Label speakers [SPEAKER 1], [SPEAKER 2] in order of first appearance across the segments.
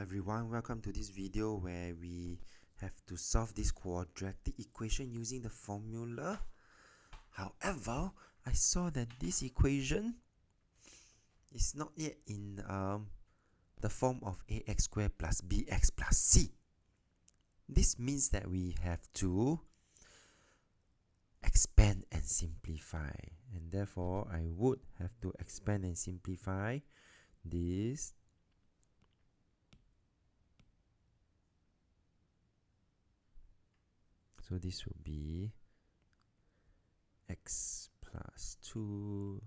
[SPEAKER 1] everyone, welcome to this video where we have to solve this quadratic equation using the formula. However, I saw that this equation is not yet in the form of ax squared plus bx plus c. This means that we have to expand and simplify, and therefore I would have to expand and simplify this so this will be x plus 2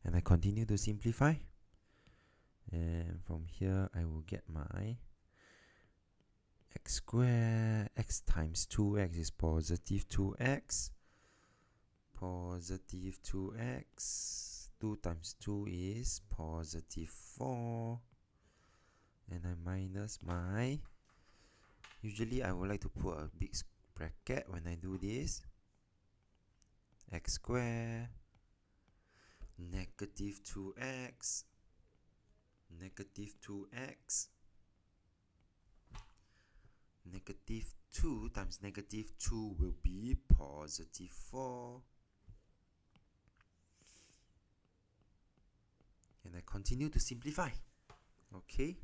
[SPEAKER 1] and I continue to simplify, and from here I will get my x squared. X times 2x is positive 2x. Positive 2x. 2 times 2 is positive 4. And I minus my... Usually I would like to put a big bracket when I do this. X squared. Negative 2x. Negative 2x. Negative 2 times negative 2 will be positive 4. And I continue to simplify. Okay,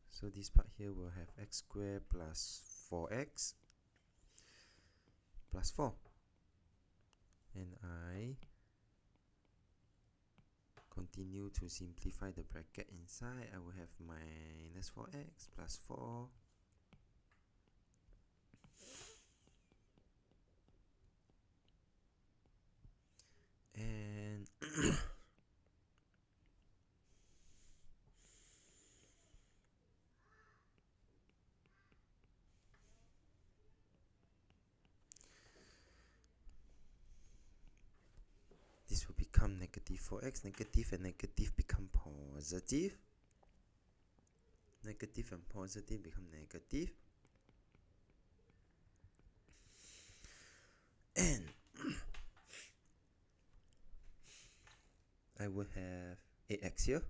[SPEAKER 1] so this part here will have x squared plus 4x plus 4. And I continue to simplify the bracket inside. I will have minus 4x plus 4. And this will become negative 4x. Negative and negative become positive. Negative and positive become negative. And I will have 8x here.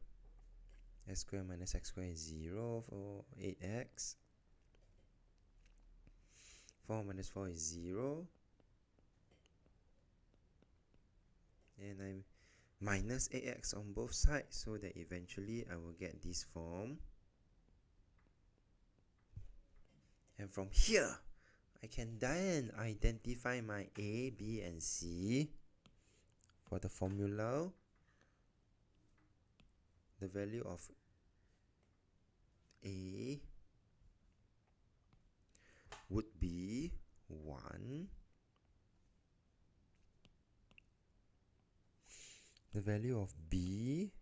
[SPEAKER 1] X squared minus x squared is 0 for 8x. 4 minus 4 is 0. And I minus 8x on both sides so that eventually I will get this form. And from here, I can then identify my A, B, and C. For the formula, the value of A would be 1. The value of B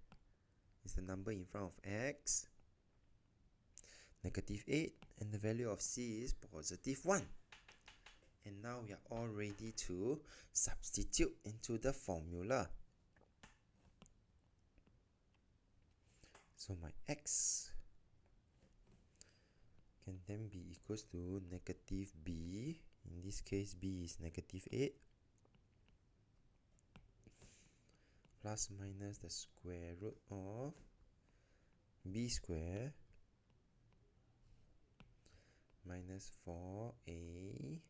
[SPEAKER 1] is the number in front of x, negative 8, and the value of C is positive 1. And now we are all ready to substitute into the formula. So my x can then be equals to negative b. In this case, b is negative 8. Plus minus the square root of b squared minus 4ac.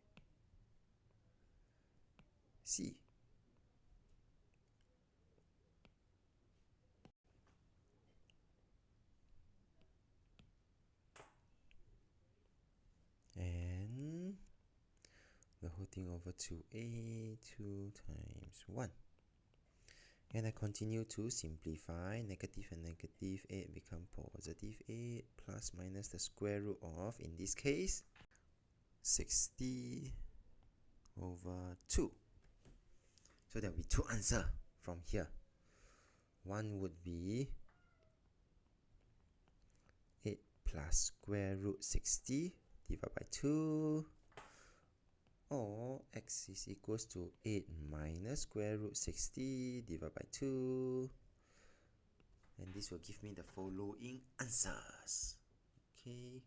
[SPEAKER 1] And the whole thing over 2a, 2 times 1. And I continue to simplify. Negative and negative 8 become positive 8 plus minus the square root of, in this case, 60 over 2. So there will be two answers from here. One would be 8 plus square root 60 divided by 2. Or x is equals to 8 minus square root 60 divided by 2. And this will give me the following answers. Okay.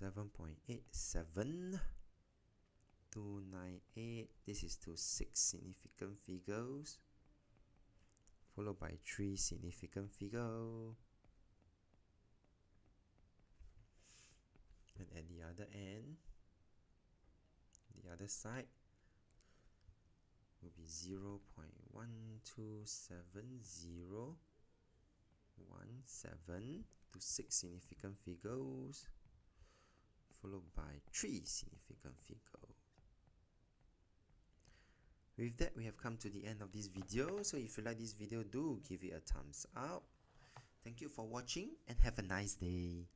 [SPEAKER 1] 7.87, 298. This is to 6 significant figures, followed by 3 significant figures. And at the other end, the other side will be 0.127017 to 6 significant figures, followed by 3 significant figures. With that, we have come to the end of this video. So if you like this video, do give it a thumbs up. Thank you for watching and have a nice day.